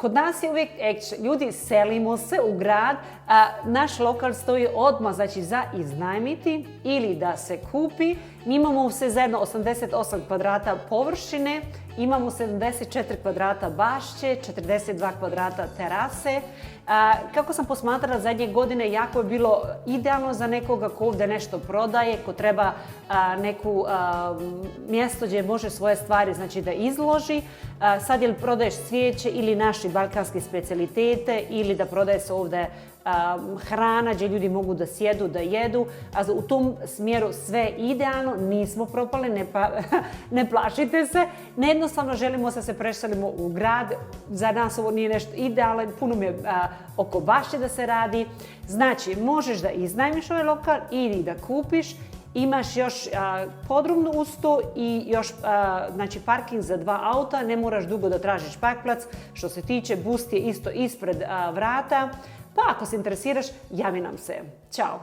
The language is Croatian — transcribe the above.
Kod nas je uvijek action. Ljudi, selimo se u grad, naš lokal stoji odmah, znači za iznajmiti ili da se kupi. Mi imamo sve zajedno 88 kvadrata površine, imamo 74 kvadrata bašće, 42 kvadrata terase. Kako sam posmatrala zadnje godine, jako je bilo idealno za nekoga ko ovdje nešto prodaje, ko treba neku mjesto gdje može svoje stvari znači, da izloži. Sad ili prodaješ cvijeće ili naši balkanski specijalitete ili da prodaje se ovdje hrana gdje ljudi mogu da sjedu, da jedu. A u tom smjeru sve idealno, nismo propali, ne plašite se. Jednostavno želimo da se preselimo u grad. Za nas ovo nije nešto idealno, puno mi je oko bašće da se radi. Znači, možeš da iznajmiš ovaj lokal ili da kupiš. Imaš još podrumnu uz to i još znači, parking za 2 auta, ne moraš dugo da tražiš parkplac. Što se tiče, bust je isto ispred vrata. Pa ako se interesiraš, javi nam se. Ćao!